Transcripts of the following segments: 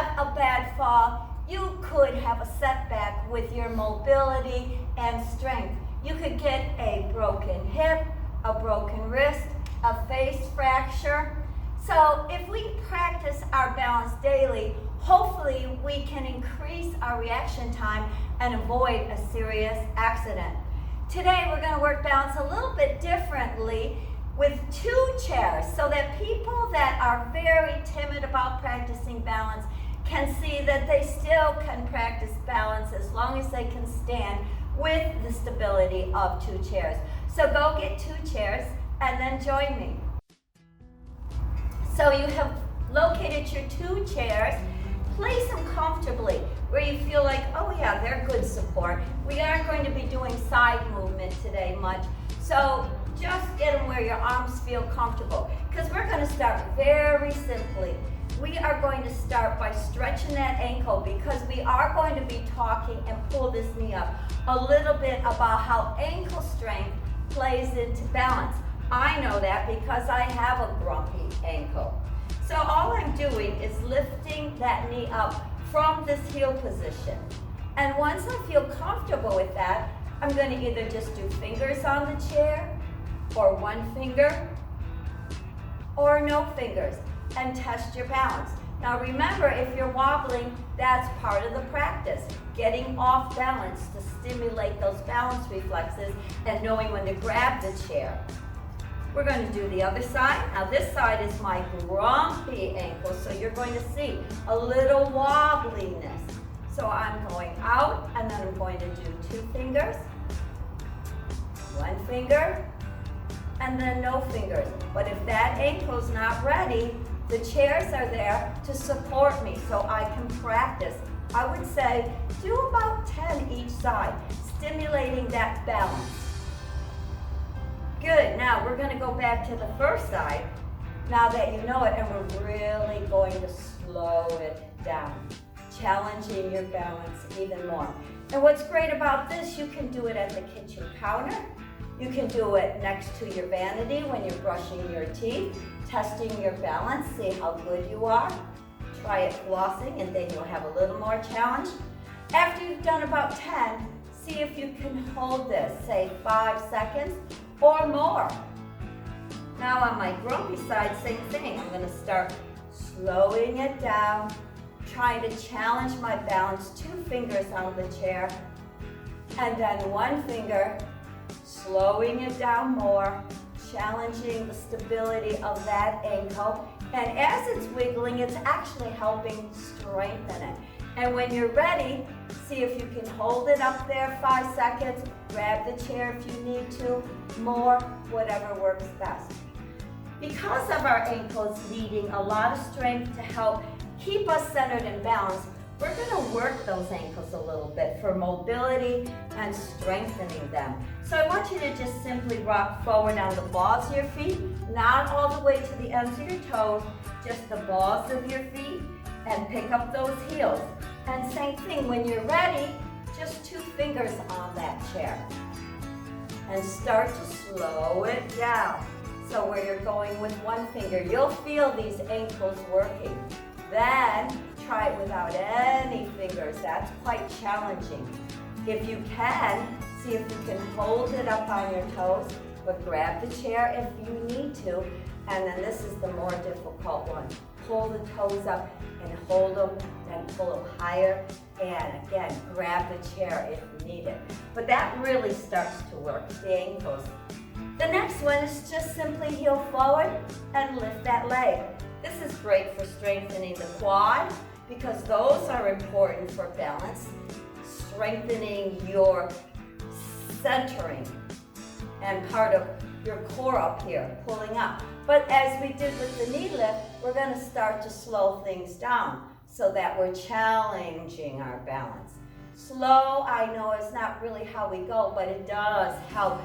have a bad fall, you could have a setback with your mobility and strength. You could get a broken hip, a broken wrist, a face fracture. So if we practice our balance daily, hopefully we can increase our reaction time and avoid a serious accident. Today we're going to work balance a little bit differently with 2 chairs so that people that are very timid about practicing balance can see that they still can practice balance as long as they can stand with the stability of 2 chairs. So go get 2 chairs and then join me. So you have located your 2 chairs. Place them comfortably where you feel like, oh yeah, they're good support. We aren't going to be doing side movement today much. So just get them where your arms feel comfortable, because we're going to start very simply. We are going to start by stretching that ankle, because we are going to be talking and pull this knee up a little bit about how ankle strength plays into balance. I know that because I have a grumpy ankle. So all I'm doing is lifting that knee up from this heel position. And once I feel comfortable with that, I'm going to either just do fingers on the chair, or 1 finger, or no fingers, and test your balance. Now remember, if you're wobbling, that's part of the practice. Getting off balance to stimulate those balance reflexes and knowing when to grab the chair. We're going to do the other side. Now this side is my grumpy ankle, so you're going to see a little wobbliness. So I'm going out, and then I'm going to do 2 fingers, 1 finger, and then no fingers. But if that ankle's not ready, the chairs are there to support me so I can practice. I would say do about 10 each side, stimulating that balance. Good, now we're going to go back to the first side, now that you know it, and we're really going to slow it down, challenging your balance even more. And what's great about this, you can do it at the kitchen counter. You can do it next to your vanity when you're brushing your teeth, testing your balance, see how good you are. Try it flossing, and then you'll have a little more challenge. After you've done about 10, see if you can hold this, say 5 seconds or more. Now on my grumpy side, same thing. I'm going to start slowing it down, trying to challenge my balance, 2 fingers on the chair, and then 1 finger, slowing it down more, challenging the stability of that ankle. And as it's wiggling, it's actually helping strengthen it. And when you're ready, see if you can hold it up there 5 seconds, grab the chair if you need to, more, whatever works best. Because of our ankles needing a lot of strength to help keep us centered and balanced, we're going to work those ankles a little bit for mobility and strengthening them. So I want you to just simply rock forward on the balls of your feet, not all the way to the ends of your toes, just the balls of your feet, and pick up those heels. And same thing, when you're ready, just 2 fingers on that chair. And start to slow it down. So where you're going with 1 finger, you'll feel these ankles working. Then try it without any fingers. That's quite challenging. If you can, see if you can hold it up on your toes, but grab the chair if you need to. And then this is the more difficult one. Pull the toes up and hold them, then pull them higher. And again, grab the chair if needed. But that really starts to work the ankles. The next one is just simply heel forward and lift that leg. This is great for strengthening the quad, because those are important for balance, strengthening your centering and part of your core up here, pulling up. But as we did with the knee lift, we're going to start to slow things down so that we're challenging our balance. Slow, I know, is not really how we go, but it does help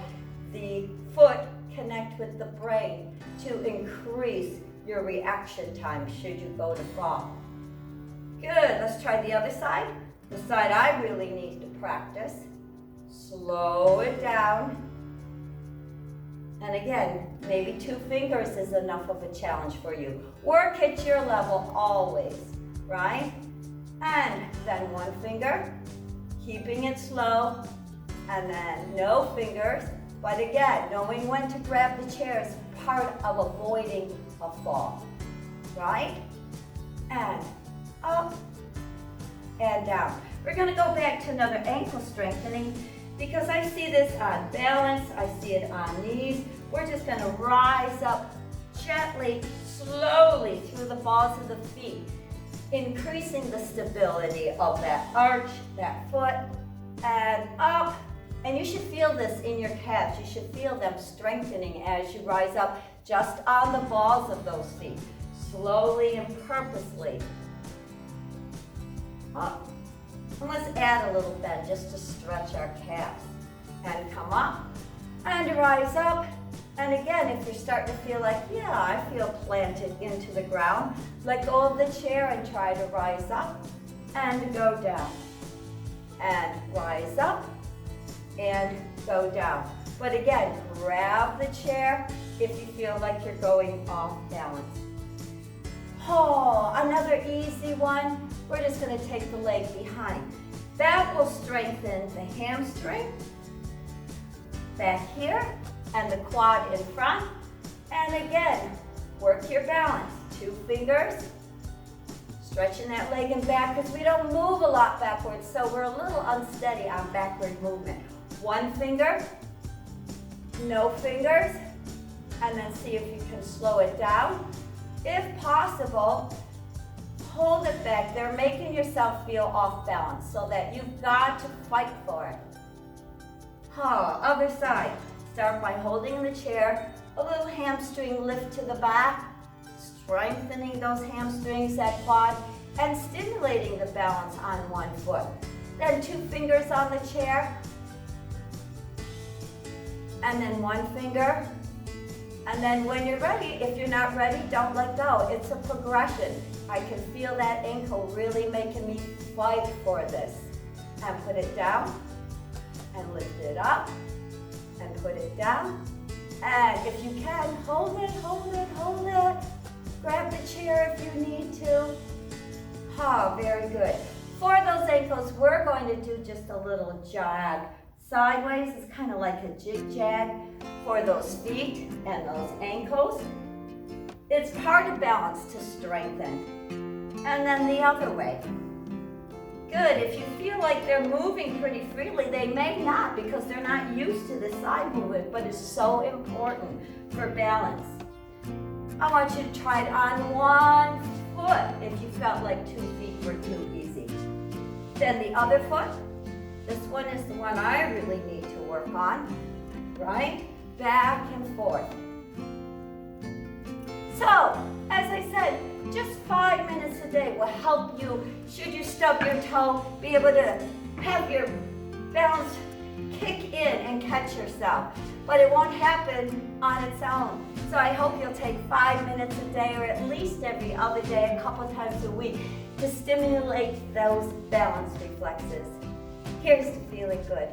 the foot connect with the brain to increase your reaction time should you go to fall. Good, let's try the other side. The side I really need to practice. Slow it down. And again, maybe 2 fingers is enough of a challenge for you. Work at your level always. right? And then one finger, keeping it slow, and then no fingers. But again, knowing when to grab the chair is part of avoiding a fall, right? And up and down. We're gonna go back to another ankle strengthening because I see this on balance, I see it on knees. We're just gonna rise up gently, slowly through the balls of the feet, increasing the stability of that arch, that foot, and up. And you should feel this in your calves. You should feel them strengthening as you rise up just on the balls of those feet. Slowly and purposely. Up. And let's add a little bend just to stretch our calves. And come up and rise up. And again, if you're starting to feel like, yeah, I feel planted into the ground, let go of the chair and try to rise up and go down. And rise up and go down. But again, grab the chair if you feel like you're going off balance. Oh, another easy one. We're just going to take the leg behind. That will strengthen the hamstring back here and the quad in front. And again, work your balance. 2 fingers, stretching that leg and back because we don't move a lot backwards, so we're a little unsteady on backward movement. 1 finger, no fingers, and then see if you can slow it down. If possible, hold it back there, making yourself feel off balance so that you've got to fight for it. Other side. Start by holding the chair, a little hamstring lift to the back, strengthening those hamstrings, that quad, and stimulating the balance on 1 foot. Then 2 fingers on the chair, and then 1 finger. And then when you're ready, if you're not ready, don't let go. It's a progression. I can feel that ankle really making me fight for this. And put it down, and lift it up, and put it down. And if you can, hold it, hold it, hold it. Grab the chair if you need to. Very good. For those ankles, we're going to do just a little jog. Sideways is kind of like a jig-jag for those feet and those ankles. It's part of balance to strengthen. And then the other way. Good. If you feel like they're moving pretty freely, they may not because they're not used to this side movement, but it's so important for balance. I want you to try it on 1 foot if you felt like 2 feet were too easy. Then the other foot. This one is the one I really need to work on, right? Back and forth. So, as I said, just 5 minutes a day will help you, should you stub your toe, be able to have your balance kick in and catch yourself. But it won't happen on its own. So I hope you'll take 5 minutes a day or at least every other day, a couple times a week, to stimulate those balance reflexes. Here's to feeling good.